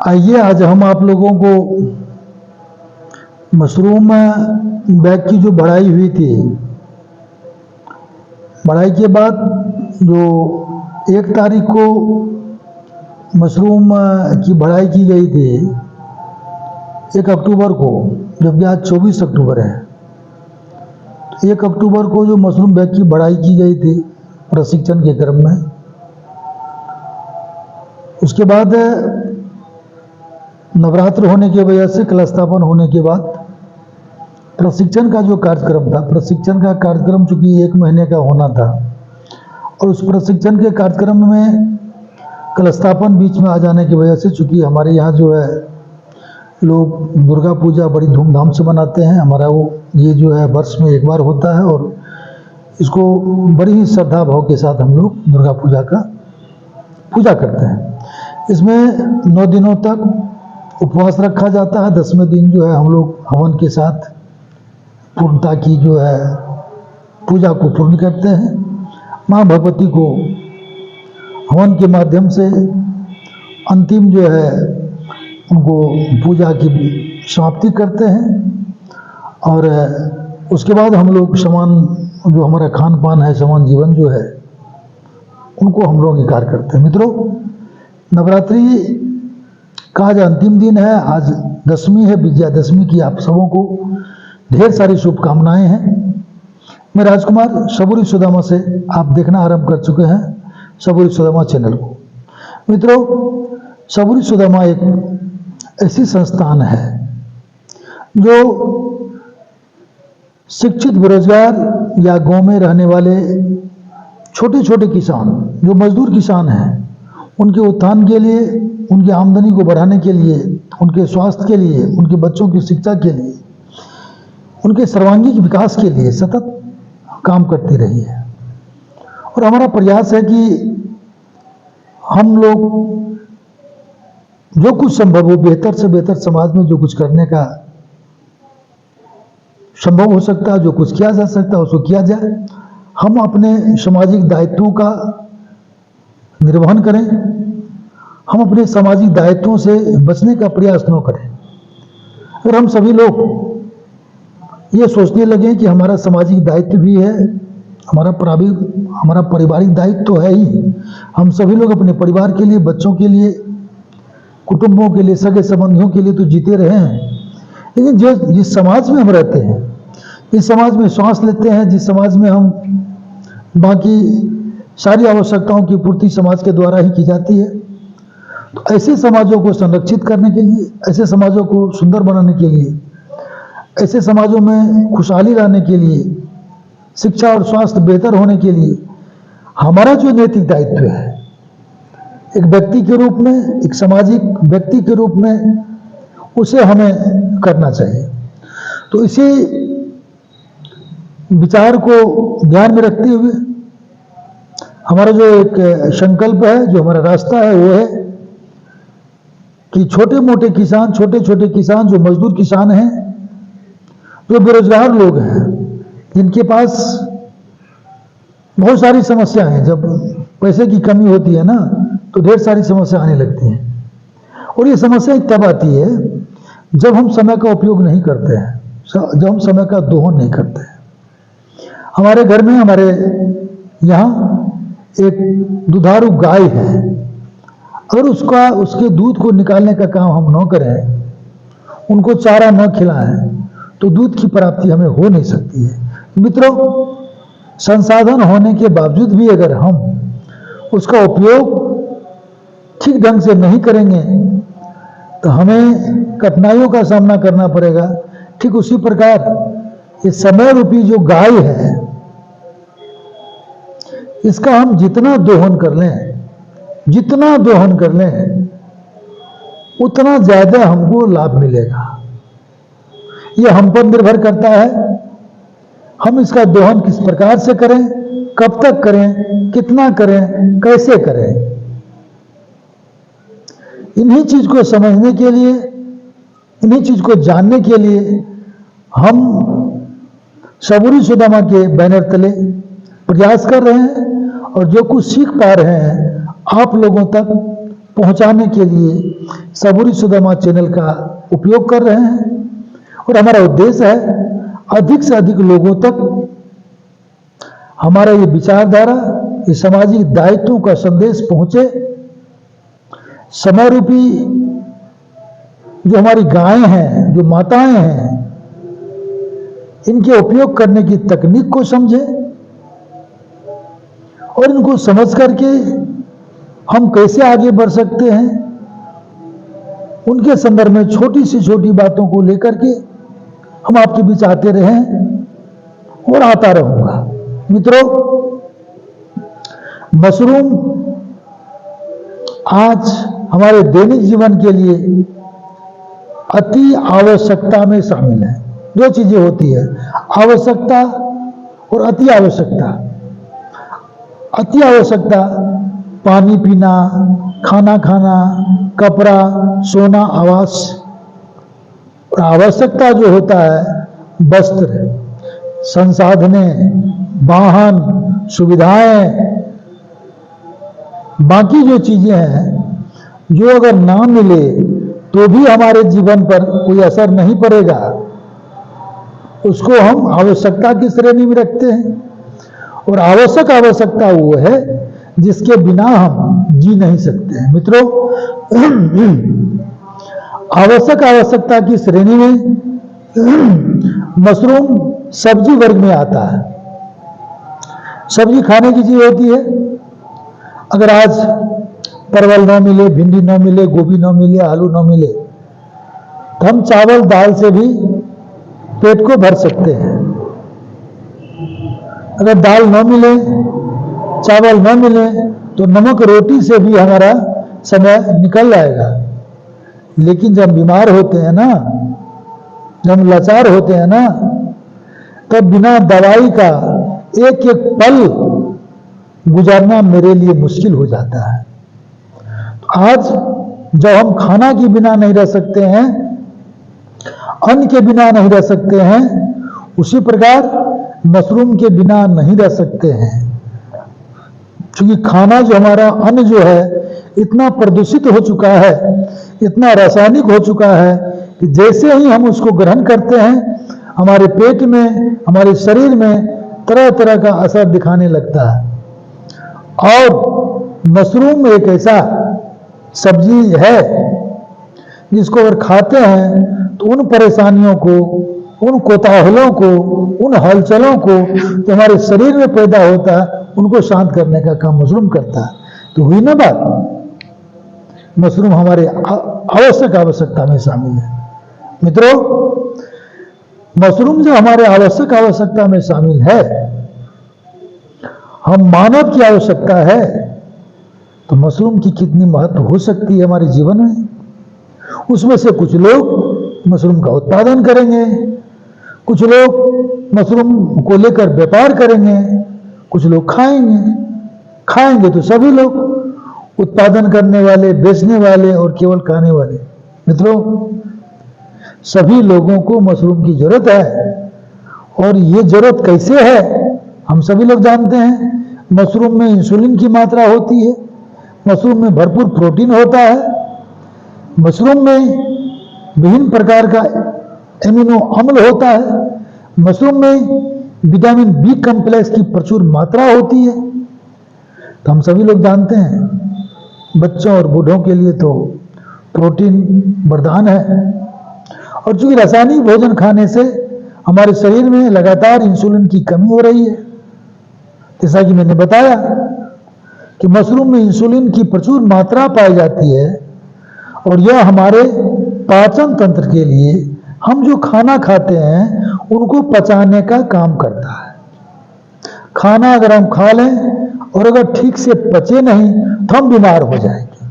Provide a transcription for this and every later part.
आइए आज हम आप लोगों को मशरूम बैग की जो बढ़ाई हुई थी, बढ़ाई के बाद जो 1 तारीख को मशरूम की बढ़ाई की गई थी 1 अक्टूबर को, जबकि आज 24 अक्टूबर है। 1 अक्टूबर को जो मशरूम बैग की बढ़ाई की गई थी प्रशिक्षण के क्रम में, उसके बाद नवरात्र होने की वजह से कलश स्थापन होने के बाद प्रशिक्षण का जो कार्यक्रम था, प्रशिक्षण का कार्यक्रम चूंकि 1 महीने का होना था और उस प्रशिक्षण के कार्यक्रम में कलश स्थापन बीच में आ जाने की वजह से, चूंकि हमारे यहाँ जो है लोग दुर्गा पूजा बड़ी धूमधाम से मनाते हैं। हमारा ये जो है वर्ष में 1 बार होता है और इसको बड़ी ही श्रद्धा भाव के साथ हम लोग दुर्गा पूजा का पूजा करते हैं। इसमें 9 दिनों तक उपवास रखा जाता है। 10वें दिन जो है हम लोग हवन के साथ पूर्णता की जो है पूजा को पूर्ण करते हैं। माँ भगवती को हवन के माध्यम से अंतिम जो है उनको पूजा की समाप्ति करते हैं और उसके बाद हम लोग समान जो हमारा खान पान है, समान जीवन जो है, उनको हम लोग इंकार करते हैं। मित्रों, नवरात्रि का आज अंतिम दिन है। आज दशमी है, विजयादशमी की आप सबों को ढेर सारी शुभकामनाएं हैं। मैं राजकुमार सबूरी सुदामा से आप देखना आरंभ कर चुके हैं सबूरी सुदामा चैनल को। मित्रों, सबूरी सुदामा एक ऐसी संस्थान है जो शिक्षित बेरोजगार या गांव में रहने वाले छोटे छोटे किसान, जो मजदूर किसान हैं, उनके उत्थान के लिए, उनकी आमदनी को बढ़ाने के लिए, उनके स्वास्थ्य के लिए, उनके बच्चों की शिक्षा के लिए, उनके सर्वांगीण विकास के लिए सतत काम करती रही है। और हमारा प्रयास है कि हम लोग जो कुछ संभव हो, बेहतर से बेहतर समाज में जो कुछ करने का संभव हो सकता है, जो कुछ किया जा सकता है, उसको किया जाए। हम अपने सामाजिक दायित्वों का निर्वहन करें, हम अपने सामाजिक दायित्वों से बचने का प्रयास न करें। अगर हम सभी लोग ये सोचने लगे कि हमारा सामाजिक दायित्व भी है, हमारा पारिवारिक दायित्व तो है ही, हम सभी लोग अपने परिवार के लिए, बच्चों के लिए, कुटुंबों के लिए, सगे संबंधियों के लिए तो जीते रहे हैं, लेकिन जिस समाज में हम रहते हैं, जिस समाज में सांस लेते हैं, जिस समाज में हम बाकी सारी आवश्यकताओं की पूर्ति समाज के द्वारा ही की जाती है, तो ऐसे समाजों को संरक्षित करने के लिए, ऐसे समाजों को सुंदर बनाने के लिए, ऐसे समाजों में खुशहाली लाने के लिए, शिक्षा और स्वास्थ्य बेहतर होने के लिए हमारा जो नैतिक दायित्व है, एक व्यक्ति के रूप में, एक सामाजिक व्यक्ति के रूप में, उसे हमें करना चाहिए। तो इसी विचार को ध्यान में रखते हुए हमारा जो एक संकल्प है, जो हमारा रास्ता है, वो है कि छोटे मोटे किसान, छोटे छोटे किसान, जो मजदूर किसान हैं, जो बेरोजगार लोग हैं, जिनके पास बहुत सारी समस्या हैं, जब पैसे की कमी होती है ना, तो ढेर सारी समस्या आने लगती हैं। और ये समस्या तब आती है जब हम समय का उपयोग नहीं करते हैं, जब हम समय का दोहन नहीं करते हैं। हमारे घर में, हमारे यहाँ एक दुधारू गाय है, अगर उसके दूध को निकालने का काम हम न करें, उनको चारा न खिलाएं, तो दूध की प्राप्ति हमें हो नहीं सकती है। मित्रों, संसाधन होने के बावजूद भी अगर हम उसका उपयोग ठीक ढंग से नहीं करेंगे तो हमें कठिनाइयों का सामना करना पड़ेगा। ठीक उसी प्रकार ये समय रूपी जो गाय है, इसका हम जितना दोहन कर लें, जितना दोहन कर लें, उतना ज्यादा हमको लाभ मिलेगा। ये हम पर निर्भर करता है, हम इसका दोहन किस प्रकार से करें, कब तक करें, कितना करें, कैसे करें। इन्हीं चीज को समझने के लिए, इन्हीं चीज को जानने के लिए हम सबूरी सुदामा के बैनर तले प्रयास कर रहे हैं और जो कुछ सीख पा रहे हैं आप लोगों तक पहुंचाने के लिए सबूरी सुदामा चैनल का उपयोग कर रहे हैं और हमारा उद्देश्य है अधिक से अधिक लोगों तक हमारा ये विचारधारा, ये सामाजिक दायित्वों का संदेश पहुंचे। समय रूपी जो हमारी गायें हैं, जो माताएं हैं, इनके उपयोग करने की तकनीक को समझे और इनको समझ करके हम कैसे आगे बढ़ सकते हैं, उनके संदर्भ में छोटी से छोटी बातों को लेकर के हम आपके बीच आते रहें और आता रहूंगा। मित्रों, मशरूम आज हमारे दैनिक जीवन के लिए अति आवश्यकता में शामिल है। दो चीजें होती है, आवश्यकता और अति आवश्यकता। अति आवश्यकता पानी पीना, खाना खाना, कपड़ा, सोना, आवास। और आवश्यकता जो होता है वस्त्र, संसाधने, वाहन, सुविधाएं, बाकी जो चीजें हैं, जो अगर ना मिले तो भी हमारे जीवन पर कोई असर नहीं पड़ेगा, उसको हम आवश्यकता की श्रेणी में रखते हैं। और आवश्यकता वो है जिसके बिना हम जी नहीं सकते हैं। मित्रों, आवश्यकता की श्रेणी में मशरूम सब्जी वर्ग में आता है। सब्जी खाने की चीज होती है। अगर आज परवल न मिले, भिंडी न मिले, गोभी न मिले, आलू न मिले, तो हम चावल दाल से भी पेट को भर सकते हैं। अगर दाल न मिले, चावल न मिले, तो नमक रोटी से भी हमारा समय निकल जाएगा। लेकिन जब बीमार होते हैं ना, जब लाचार होते हैं ना, तब बिना दवाई का एक एक पल गुजारना मेरे लिए मुश्किल हो जाता है। आज जब हम खाना के बिना नहीं रह सकते हैं, अन्न के बिना नहीं रह सकते हैं, उसी प्रकार मशरूम के बिना नहीं रह सकते हैं। क्योंकि खाना जो हमारा अन्न जो है इतना प्रदूषित हो चुका है, इतना रासायनिक हो चुका है कि जैसे ही हम उसको ग्रहण करते हैं, हमारे पेट में, हमारे शरीर में तरह तरह का असर दिखाने लगता है। और मशरूम एक ऐसा सब्जी है जिसको अगर खाते हैं तो उन परेशानियों को, उन कोताहलों को, उन हलचलों को जो हमारे शरीर में पैदा होता है, उनको शांत करने का काम मशरूम करता है। तो हुई ना बात, मशरूम हमारे आवश्यकता में शामिल है। मित्रों, मशरूम जो हमारे आवश्यकता में शामिल है, हम मानव की आवश्यकता है, तो मशरूम की कितनी महत्व हो सकती है हमारे जीवन में। उसमें से कुछ लोग मशरूम का उत्पादन करेंगे, कुछ लोग मशरूम को लेकर व्यापार करेंगे, कुछ लोग खाएंगे तो सभी लोग, उत्पादन करने वाले, बेचने वाले और केवल खाने वाले। मित्रों, सभी लोगों को मशरूम की जरूरत है। और ये जरूरत कैसे है हम सभी लोग जानते हैं। मशरूम में इंसुलिन की मात्रा होती है, मशरूम में भरपूर प्रोटीन होता है, मशरूम में विभिन्न प्रकार का एमिनो अम्ल होता है, मशरूम में विटामिन बी कॉम्प्लेक्स की प्रचुर मात्रा होती है। तो हम सभी लोग जानते हैं, बच्चों और बूढ़ों के लिए तो प्रोटीन वरदान है। और चूंकि रासायनिक भोजन खाने से हमारे शरीर में लगातार इंसुलिन की कमी हो रही है, जैसा कि मैंने बताया कि मशरूम में इंसुलिन की प्रचुर मात्रा पाई जाती है और यह हमारे पाचन तंत्र के लिए, हम जो खाना खाते हैं उनको पचाने का काम करता है। खाना अगर हम खा लें और अगर ठीक से पचे नहीं तो हम बीमार हो जाएंगे,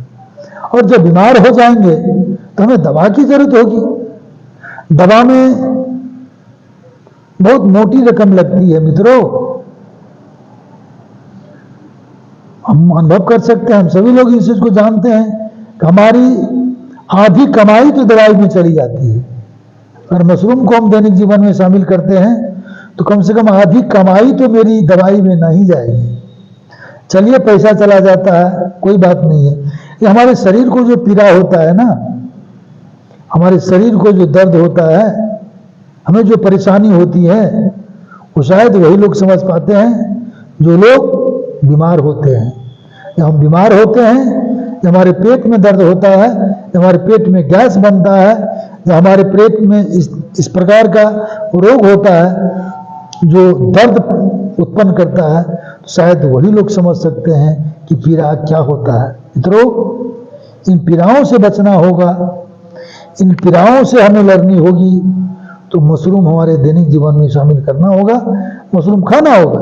और जब बीमार हो जाएंगे तो हमें दवा की जरूरत होगी। दवा में बहुत मोटी रकम लगती है। मित्रों, हम अनुभव कर सकते हैं, हम सभी लोग इस चीज को जानते हैं कि हमारी आधी कमाई तो दवाई में चली जाती है। अगर मशरूम को हम दैनिक जीवन में शामिल करते हैं तो कम से कम आधी कमाई तो मेरी दवाई में नहीं जाएगी। चलिए पैसा चला जाता है, कोई बात नहीं है, कि हमारे शरीर को जो पीड़ा होता है ना, हमारे शरीर को जो दर्द होता है, हमें जो परेशानी होती है, वो शायद वही लोग समझ पाते हैं जो लोग बीमार होते हैं। जब हम बीमार होते हैं, जब हमारे पेट में दर्द होता है, जब हमारे पेट में गैस बनता है, जब हमारे पेट में इस प्रकार का रोग होता है जो दर्द उत्पन्न करता है, तो शायद वही लोग समझ सकते हैं कि पीड़ा क्या होता है। मित्रों, इन पीड़ाओं से बचना होगा, इन पीड़ाओं से हमें लड़नी होगी, तो मशरूम हमारे दैनिक जीवन में शामिल करना होगा, मशरूम खाना होगा।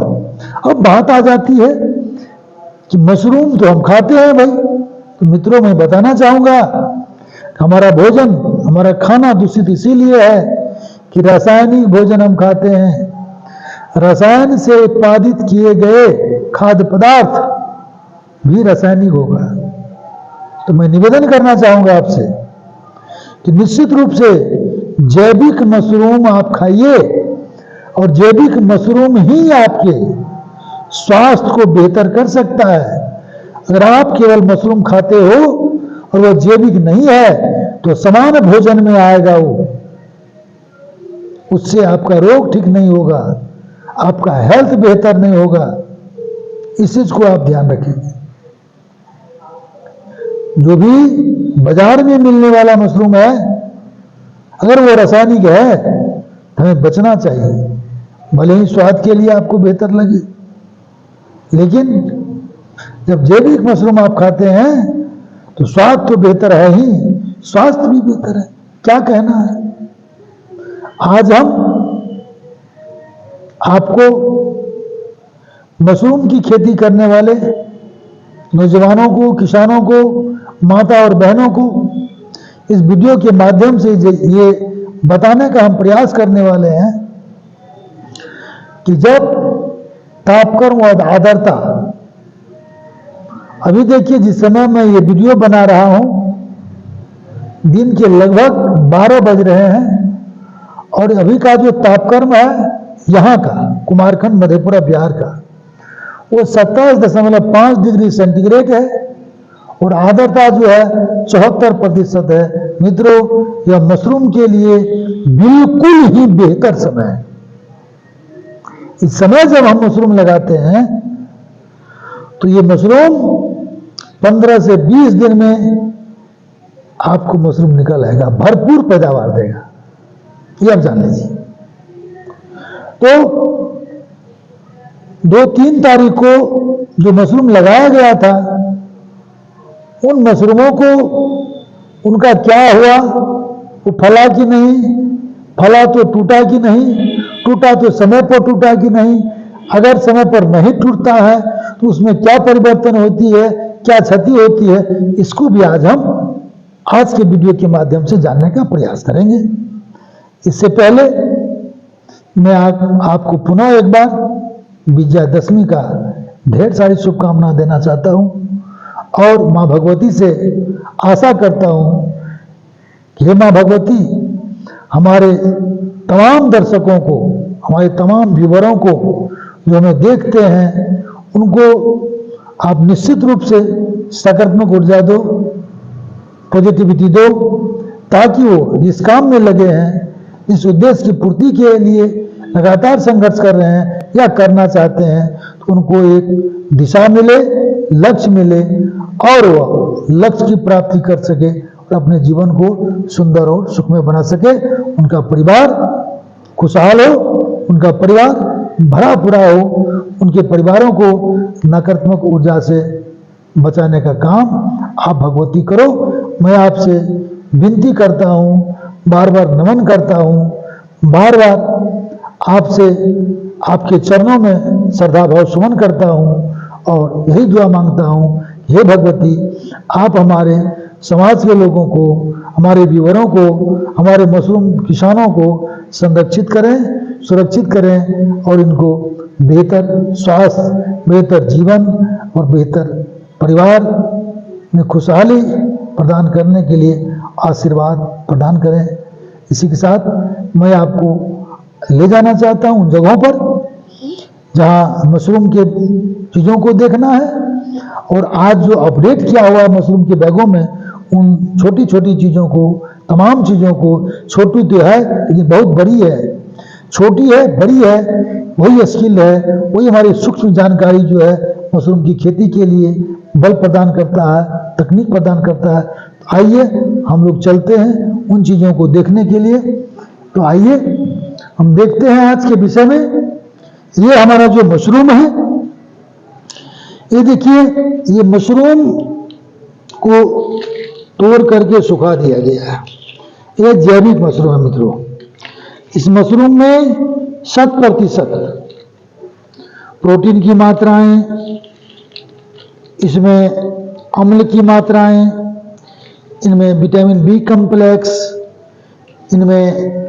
अब बात आ जाती है कि मशरूम तो हम खाते हैं भाई, तो मित्रों मैं बताना चाहूंगा, हमारा भोजन, हमारा खाना दूषित इसीलिए है कि रासायनिक भोजन हम खाते हैं। रसायन से उत्पादित किए गए खाद्य पदार्थ भी रासायनिक होगा। तो मैं निवेदन करना चाहूंगा आपसे कि निश्चित रूप से जैविक मशरूम आप खाइए, और जैविक मशरूम ही आपके स्वास्थ्य को बेहतर कर सकता है। अगर आप केवल मशरूम खाते हो और वह जैविक नहीं है, तो समान भोजन में आएगा वो, उससे आपका रोग ठीक नहीं होगा, आपका हेल्थ बेहतर नहीं होगा। इस चीज को आप ध्यान रखेंगे। जो भी बाजार में मिलने वाला मशरूम है, अगर वो रासायनिक है तो हमें बचना चाहिए। भले ही स्वाद के लिए आपको बेहतर लगे, लेकिन जब जैविक मशरूम आप खाते हैं तो स्वाद तो बेहतर है ही, स्वास्थ्य भी बेहतर है। क्या कहना है? आज हम आपको मशरूम की खेती करने वाले नौजवानों को, किसानों को, माता और बहनों को इस वीडियो के माध्यम से ये बताने का हम प्रयास करने वाले हैं कि जब तापक्रम और आर्द्रता, अभी देखिए जिस समय मैं ये वीडियो बना रहा हूं, दिन के लगभग 12 बज रहे हैं, और अभी का जो तापक्रम है यहाँ का, कुमारखंड मधेपुरा बिहार का, वो 27.5 डिग्री सेंटीग्रेड है, और आर्द्रता जो है 74% है। मित्रों, यह मशरूम के लिए बिल्कुल ही बेहतर समय है। इस समय जब हम मशरूम लगाते हैं तो ये मशरूम 15 से 20 दिन में आपको मशरूम निकल आएगा, भरपूर पैदावार देगा, ये आप जान लीजिए। तो 2-3 तारीख को जो मशरूम लगाया गया था, उन मशरूमों को उनका क्या हुआ, वो फला कि नहीं, फला तो टूटा कि नहीं, टूटा तो समय पर टूटा कि नहीं, अगर समय पर नहीं टूटता है तो उसमें क्या परिवर्तन होती है, क्या क्षति होती है, इसको भी आज हम आज के वीडियो के माध्यम से जानने का प्रयास करेंगे। इससे पहले मैं आपको पुनः एक बार विजयादशमी का ढेर सारी शुभकामनाएं देना चाहता हूं, और मां भगवती से आशा करता हूं कि हे मां भगवती, हमारे तमाम दर्शकों को, हमारे तमाम व्यूअरों को जो हमें देखते हैं, उनको आप निश्चित रूप से सकारात्मक ऊर्जा दो, पॉजिटिविटी दो, ताकि वो जिस काम में लगे हैं, इस उद्देश्य की पूर्ति के लिए लगातार संघर्ष कर रहे हैं या करना चाहते हैं, तो उनको एक दिशा मिले, लक्ष्य मिले, और वह लक्ष्य की प्राप्ति कर सके और अपने जीवन को सुंदर और सुखमय बना सके। उनका परिवार खुशहाल हो, उनका परिवार भरा पूरा हो, उनके परिवारों को नकारात्मक ऊर्जा से बचाने का काम आप भगवती करो। मैं आपसे विनती करता हूँ, बार बार नमन करता हूँ, बार बार आपसे आपके चरणों में श्रद्धा भाव सुमन करता हूँ, और यही दुआ मांगता हूँ, हे भगवती, आप हमारे समाज के लोगों को, हमारे व्यूअरों को, हमारे मशरूम किसानों को संरक्षित करें, सुरक्षित करें, और इनको बेहतर स्वास्थ्य, बेहतर जीवन और बेहतर परिवार में खुशहाली प्रदान करने के लिए आशीर्वाद प्रदान करें। इसी के साथ मैं आपको ले जाना चाहता हूँ उन जगहों पर जहाँ मशरूम के चीज़ों को देखना है, और आज जो अपडेट किया हुआ है मशरूम के बैगों में, उन छोटी छोटी चीज़ों को, तमाम चीज़ों को, छोटी तो है लेकिन बहुत बड़ी है, छोटी है बड़ी है, वही स्किल है, वही हमारी सूक्ष्म जानकारी जो है मशरूम की खेती के लिए बल प्रदान करता है, तकनीक प्रदान करता है। तो आइए हम लोग चलते हैं उन चीज़ों को देखने के लिए। तो आइए हम देखते हैं आज के विषय में। ये हमारा जो मशरूम है, ये देखिए, ये मशरूम को तोड़ करके सुखा दिया गया है। ये जैविक मशरूम है मित्रों। इस मशरूम में 100% प्रोटीन की मात्राएं, इसमें अम्ल की मात्राएं, इनमें विटामिन बी कॉम्प्लेक्स, इनमें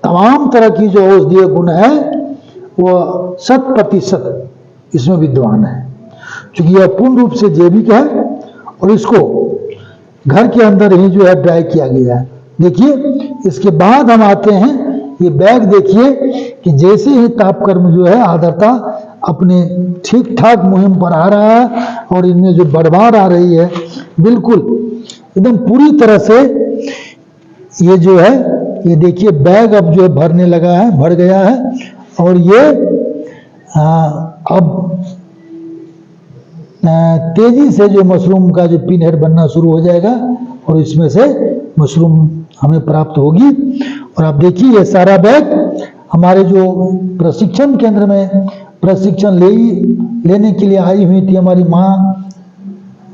तमाम तरह की जो औषधीय गुण है वह 100% इसमें विद्यमान है। क्योंकि यह पूर्ण रूप से जैविक है और इसको घर के अंदर ही जो है ड्राई किया गया है। देखिए, इसके बाद हम आते हैं, ये बैग देखिए कि जैसे ही तापक्रम जो है आर्द्रता अपने ठीक ठाक मुहिम पर आ रहा है और इनमें जो बढ़वार आ रही है, बिल्कुल एकदम पूरी तरह से ये जो है, ये देखिए बैग अब जो है भरने लगा है, भर गया है। और ये अब तेजी से जो मशरूम का जो पिन हेड बनना शुरू हो जाएगा और इसमें से मशरूम हमें प्राप्त होगी। और आप देखिए, ये सारा बैग हमारे जो प्रशिक्षण केंद्र में प्रशिक्षण लेने के लिए आई हुई थी हमारी माँ,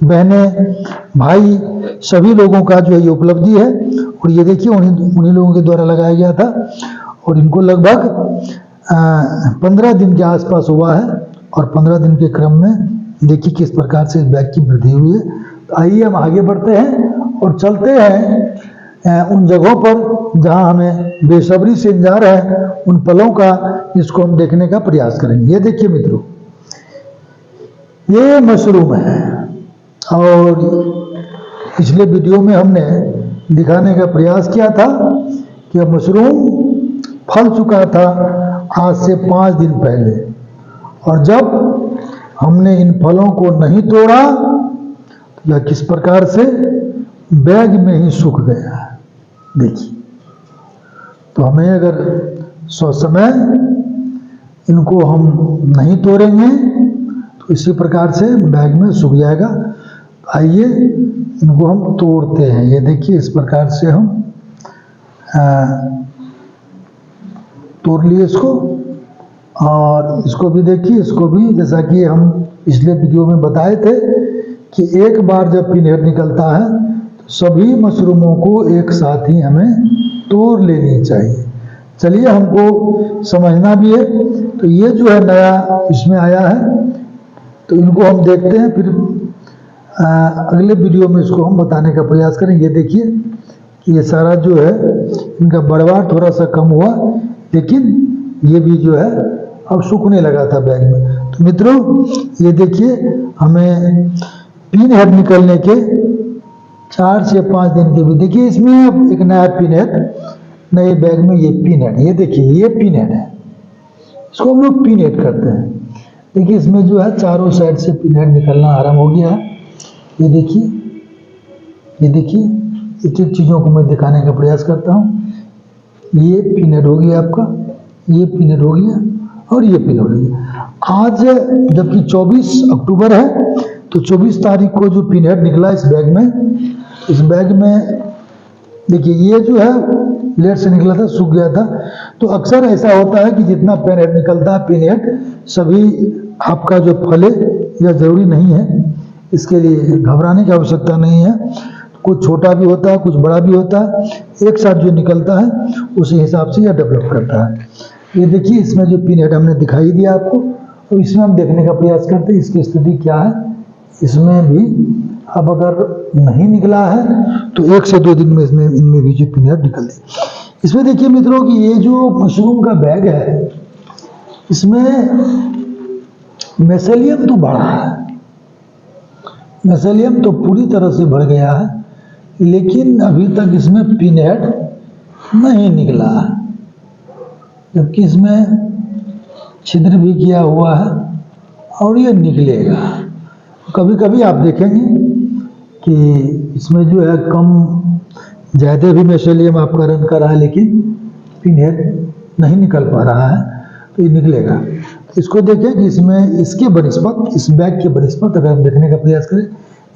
बहनें, भाई, सभी लोगों का जो है ये उपलब्धि है। और ये देखिए उन्हीं लोगों के द्वारा लगाया गया था और इनको लगभग 15 दिन के आसपास हुआ है। और 15 दिन के क्रम में देखिए किस प्रकार से इस बैग की वृद्धि हुई है। तो आइए हम आगे बढ़ते हैं और चलते हैं उन जगहों पर जहां हमें बेसब्री से इंतजार है, उन पलों का, जिसको हम देखने का प्रयास करेंगे। ये देखिए मित्रों, ये मशरूम है और पिछले वीडियो में हमने दिखाने का प्रयास किया था कि यह मशरूम फल चुका था आज से 5 दिन पहले। और जब हमने इन फलों को नहीं तोड़ा तो यह किस प्रकार से बैग में ही सूख गया है। देखिए, तो हमें अगर समय इनको हम नहीं तोड़ेंगे तो इसी प्रकार से बैग में सूख जाएगा। आइए इनको हम तोड़ते हैं। ये देखिए, इस प्रकार से हम तोड़ लिए इसको। और इसको भी देखिए, इसको भी जैसा कि हम पिछले वीडियो में बताए थे कि एक बार जब पिन हेड निकलता है तो सभी मशरूमों को एक साथ ही हमें तोड़ लेनी चाहिए। चलिए, हमको समझना भी है। तो ये जो है नया इसमें आया है, तो इनको हम देखते हैं, फिर अगले वीडियो में इसको हम बताने का प्रयास करें। ये देखिए कि ये सारा जो है इनका बढ़वार थोड़ा सा कम हुआ, लेकिन ये भी जो है अब सूखने लगा था बैग में। तो मित्रों, ये देखिए हमें पिन हेड निकलने के 4 से 5 दिन के भी, देखिए इसमें अब एक नया पिन हेड, नए बैग में ये पिन हेड, ये देखिए ये पिन हेड है, इसको हम लोग पिन हेड करते हैं। देखिए इसमें जो है चारों साइड से पिन हेड निकलना आरंभ हो गया है। ये देखिए, ये देखिए, एक एक चीज़ों को मैं दिखाने का प्रयास करता हूँ। ये पिन हेड हो गया आपका, ये पिन हेड हो गया और ये पिन हेड हो गया। आज जबकि 24 अक्टूबर है, तो 24 तारीख को जो पिन हेड निकला इस बैग में देखिए ये जो है लेट से निकला था, सूख गया था। तो अक्सर ऐसा होता है कि जितना पिन हेड निकलता है, पिन हेड सभी आपका जो फले यह ज़रूरी नहीं है, इसके लिए घबराने की आवश्यकता नहीं है। कुछ छोटा भी होता है, कुछ बड़ा भी होता है, एक साथ जो निकलता है उसी हिसाब से यह डेवलप करता है। ये देखिए इसमें जो पिन हेड हमने दिखाई दिया आपको, तो इसमें हम देखने का प्रयास करते हैं इसकी स्थिति क्या है। इसमें भी अब अगर नहीं निकला है तो 1 से 2 दिन में इनमें भी जो पिन हेड निकल जाए। इसमें देखिए मित्रों कि ये जो मशरूम का बैग है, इसमें मेसेलियम तो बढ़ा है, मेसेलियम तो पूरी तरह से बढ़ गया है, लेकिन अभी तक इसमें पिन हेड नहीं निकला है, जबकि इसमें छिद्र भी किया हुआ है और ये निकलेगा। कभी कभी आप देखेंगे कि इसमें जो है कम ज़्यादा भी मेसोलियम आपका रन कर रहा है, लेकिन पिनहेड नहीं निकल पा रहा है, तो ये निकलेगा। इसको देखें कि इसमें इसके बनिस्पत, इस बैग के बनिस्पत अगर हम देखने का प्रयास करें,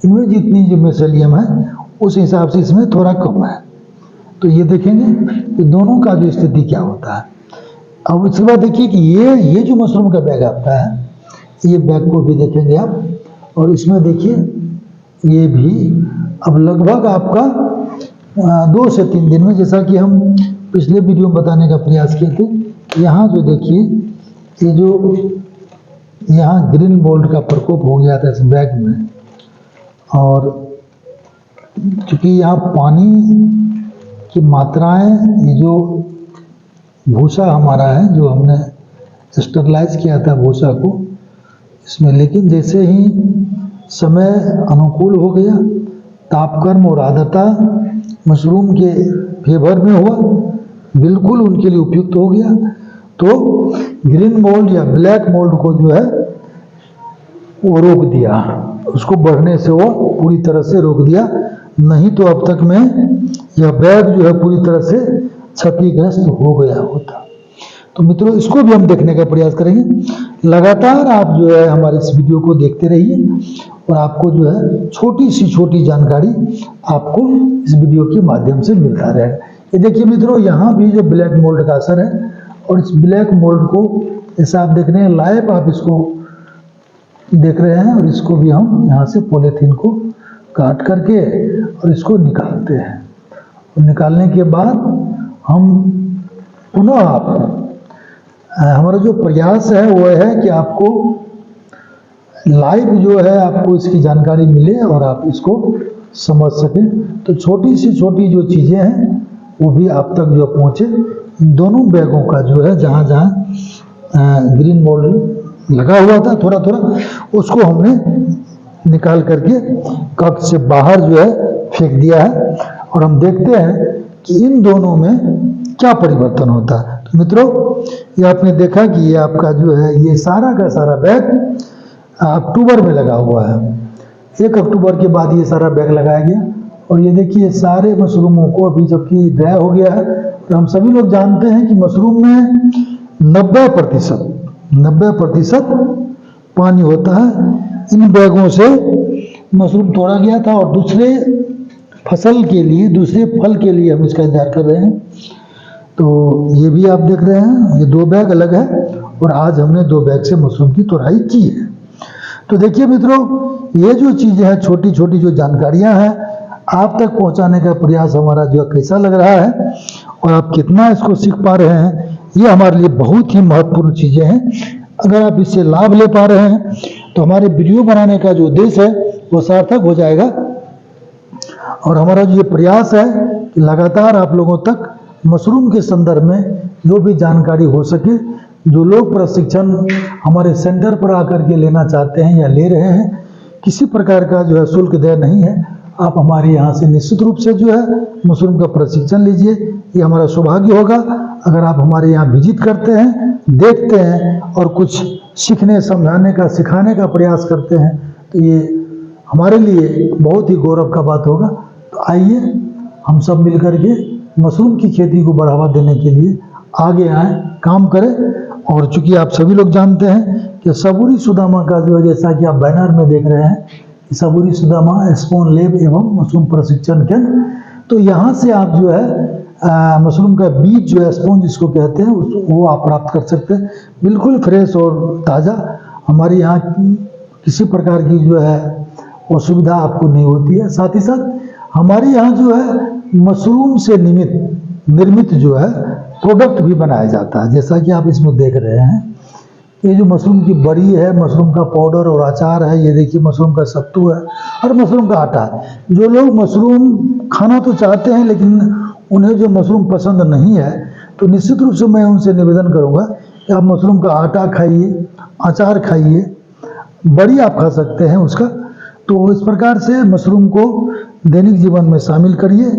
इनमें जितनी जो मेसोलियम है उस हिसाब से इसमें थोड़ा कम है। तो ये देखेंगे कि दोनों का जो स्थिति क्या होता है। अब इसके बाद देखिए कि ये जो मशरूम का बैग आता है, ये बैग को भी देखेंगे आप, और इसमें देखिए ये भी अब लगभग आपका 2 से 3 दिन में, जैसा कि हम पिछले वीडियो में बताने का प्रयास किए थे, यहाँ जो देखिए ये जो यहाँ ग्रीन मोल्ड का प्रकोप हो गया था इस बैग में, और क्योंकि यहाँ पानी की मात्राएं, ये जो भूसा हमारा है जो हमने स्टरलाइज किया था भूसा को इसमें, लेकिन जैसे ही समय अनुकूल हो गया, तापक्रम और आर्द्रता मशरूम के फेवर में हुआ, बिल्कुल उनके लिए उपयुक्त हो गया, तो ग्रीन मोल्ड या ब्लैक मोल्ड को जो है वो रोक दिया, उसको बढ़ने से वो पूरी तरह से रोक दिया। नहीं तो अब तक में यह बैग जो है पूरी तरह से क्षतिग्रस्त हो गया होता। तो मित्रों, इसको भी हम देखने का प्रयास करेंगे। लगातार आप जो है हमारे इस वीडियो को देखते रहिए, और आपको जो है छोटी सी छोटी जानकारी आपको इस वीडियो के माध्यम से मिलता रहेगा। ये देखिए मित्रों, यहाँ भी जो ब्लैक मोल्ड का असर है, और इस ब्लैक मोल्ड को जैसा आप देख रहे हैं लाइव, आप इसको देख रहे हैं, और इसको भी हम यहाँ से पॉलीथीन को काट करके और इसको निकालते हैं। और निकालने के बाद हम पुनः हमारा जो प्रयास है वो है कि आपको लाइव जो है आपको इसकी जानकारी मिले और आप इसको समझ सकें। तो छोटी सी छोटी जो चीज़ें हैं वो भी आप तक जो पहुँचे। दोनों बैगों का जो है जहाँ जहाँ ग्रीन मोल्ड लगा हुआ था थोड़ा थोड़ा, उसको हमने निकाल करके कक्ष से बाहर जो है फेंक दिया है, और हम देखते हैं कि इन दोनों में क्या परिवर्तन होता है। तो मित्रों, ये आपने देखा कि ये आपका जो है ये सारा का सारा बैग अक्टूबर में लगा हुआ है। 1 अक्टूबर के बाद ये सारा बैग लगाया गया, और ये देखिए सारे मशरूमों को अभी जबकि ड्राई हो गया है। तो हम सभी लोग जानते हैं कि मशरूम में 90% पानी होता है। इन बैगों से मशरूम तोड़ा गया था, और दूसरे फसल के लिए, दूसरे फल के लिए हम इसका इंतजार कर रहे हैं। तो ये भी आप देख रहे हैं, ये 2 बैग अलग है, और आज हमने 2 बैग से मशरूम की तोड़ाई की है। तो देखिए मित्रों, ये जो चीज़ें हैं, छोटी छोटी जो जानकारियां हैं, आप तक पहुंचाने का प्रयास हमारा जो कैसा लग रहा है और आप कितना इसको सीख पा रहे हैं, ये हमारे लिए बहुत ही महत्वपूर्ण चीज़ें हैं। अगर आप इससे लाभ ले पा रहे हैं तो हमारे वीडियो बनाने का जो उद्देश्य है वो सार्थक हो जाएगा। और हमारा जो ये प्रयास है कि लगातार आप लोगों तक मशरूम के संदर्भ में जो भी जानकारी हो सके, जो लोग प्रशिक्षण हमारे सेंटर पर आकर के लेना चाहते हैं या ले रहे हैं, किसी प्रकार का जो है शुल्क देय नहीं है। आप हमारे यहाँ से निश्चित रूप से जो है मशरूम का प्रशिक्षण लीजिए, ये हमारा सौभाग्य होगा। अगर आप हमारे यहाँ विजिट करते हैं, देखते हैं और कुछ सीखने, समझाने का, सिखाने का प्रयास करते हैं, तो ये हमारे लिए बहुत ही गौरव का बात होगा। तो आइए हम सब मिलकर के मशरूम की खेती को बढ़ावा देने के लिए आगे आएँ, काम करें। और चूंकि आप सभी लोग जानते हैं कि सबूरी सुदामा का जो है, जैसा कि आप बैनर में देख रहे हैं, सबूरी सुदामा स्पोन लैब एवं मशरूम प्रशिक्षण केंद्र, तो यहाँ से आप जो है मशरूम का बीज जो है, स्पोन जिसको कहते हैं, वो आप प्राप्त कर सकते हैं, बिल्कुल फ्रेश और ताज़ा। हमारे यहाँ किसी प्रकार की जो है असुविधा आपको नहीं होती है। साथ ही साथ हमारे यहाँ जो है मशरूम से निर्मित जो है प्रोडक्ट भी बनाया जाता है, जैसा कि आप इसमें देख रहे हैं। ये जो मशरूम की बड़ी है, मशरूम का पाउडर और अचार है, ये देखिए मशरूम का सत्तू है और मशरूम का आटा है। जो लोग मशरूम खाना तो चाहते हैं लेकिन उन्हें जो मशरूम पसंद नहीं है, तो निश्चित रूप से मैं उनसे निवेदन करूंगा कि आप मशरूम का आटा खाइए, अचार खाइए, बड़ी आप खा सकते हैं उसका। तो इस प्रकार से मशरूम को दैनिक जीवन में शामिल करिए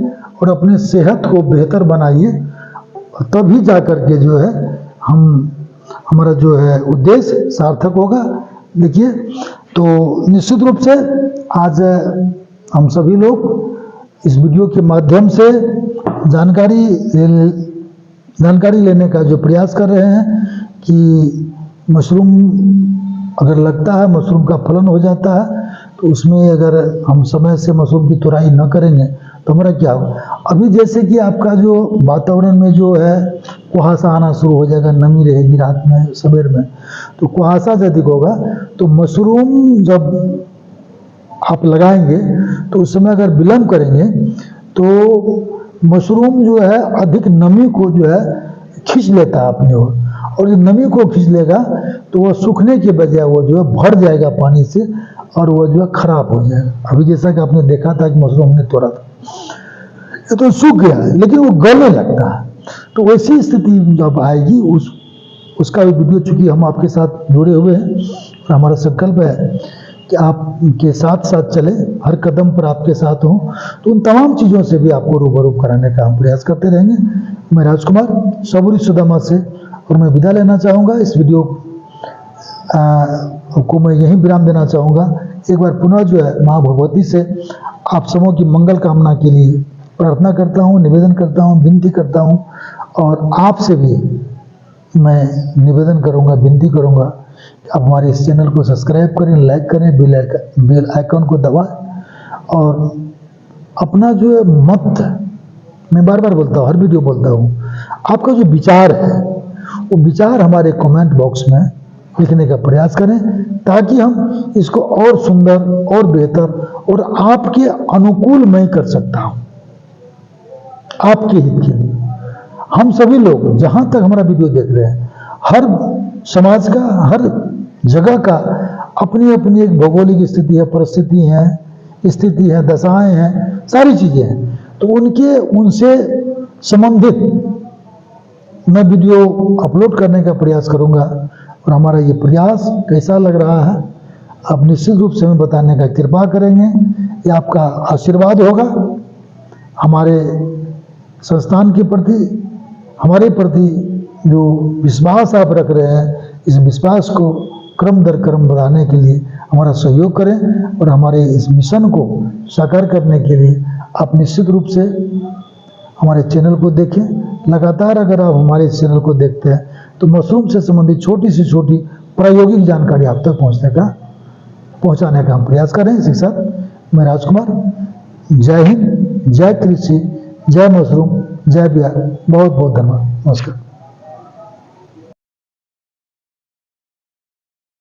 और अपने सेहत को बेहतर बनाइए, तभी जा कर के जो है हमारा जो है उद्देश्य सार्थक होगा। देखिए तो निश्चित रूप से आज हम सभी लोग इस वीडियो के माध्यम से जानकारी लेने का जो प्रयास कर रहे हैं कि मशरूम अगर लगता है, मशरूम का फलन हो जाता है, तो उसमें अगर हम समय से मशरूम की तुड़ाई न करेंगे तो हमारा क्या होगा। अभी जैसे कि आपका जो वातावरण में जो है कुहासा आना शुरू हो जाएगा, नमी रहेगी रात में सवेर में, तो कुहासा अधिक होगा, तो मशरूम जब आप लगाएंगे तो उस समय अगर विलम्ब करेंगे तो मशरूम जो है अधिक नमी को जो है खींच लेता है अपनी ओर, और जब नमी को खींच लेगा तो वह सूखने के बजाय वो जो है भर जाएगा पानी से और वह जो है खराब हो जाएगा। अभी जैसा कि आपने देखा था कि मशरूम हमने तोड़ा था, ये तो सूख गया है लेकिन वो गलने लगता है। तो वैसी स्थिति जब आएगी उसका भी वीडियो चूंकि हम आपके साथ जुड़े हुए हैं और हमारा संकल्प है कि आपके साथ साथ चले, हर कदम पर आपके साथ हों, तो उन तमाम चीज़ों से भी आपको रूबरू कराने का हम प्रयास करते रहेंगे। मैं राजकुमार सबुरी सुदामा से और मैं विदा लेना चाहूँगा। इस वीडियो को मैं यहीं विराम देना चाहूँगा। एक बार पुनः जो है माँ भगवती से आप सबों की मंगल कामना के लिए प्रार्थना करता हूँ, निवेदन करता हूँ, विनती करता हूँ, और आपसे भी मैं निवेदन करूँगा, विनती करूँगा कि आप हमारे इस चैनल को सब्सक्राइब करें, लाइक करें, बेल आइकन को दबाएं, और अपना जो है मत, मैं बार बार बोलता हूँ, हर वीडियो बोलता हूँ, आपका जो विचार है वो विचार हमारे कमेंट बॉक्स में लिखने का प्रयास करें, ताकि हम इसको और सुंदर और बेहतर और आपके अनुकूल मैं कर सकता हूँ, आपके हित के लिए। हम सभी लोग जहाँ तक हमारा वीडियो देख रहे हैं, हर समाज का, हर जगह का अपनी अपनी एक भौगोलिक स्थिति है, परिस्थिति है, स्थिति है, दशाएं हैं, सारी चीज़ें हैं। तो उनसे संबंधित मैं वीडियो अपलोड करने का प्रयास करूंगा, और हमारा ये प्रयास कैसा लग रहा है आप निश्चित रूप से हमें बताने का कृपा करेंगे। ये आपका आशीर्वाद होगा हमारे संस्थान के प्रति, हमारे प्रति जो विश्वास आप रख रहे हैं, इस विश्वास को क्रम दर क्रम बढ़ाने के लिए हमारा सहयोग करें, और हमारे इस मिशन को साकार करने के लिए आप निश्चित रूप से हमारे चैनल को देखें। लगातार अगर आप हमारे इस चैनल को देखते हैं तो मशरूम से संबंधित छोटी से छोटी प्रायोगिक जानकारी आप तक पहुंचाने का हम प्रयास करें। इसी के साथ मैं राजकुमार, जय हिंद, जय कृषि, जय मशरूम, जय बिहार, बहुत बहुत धन्यवाद, नमस्कार।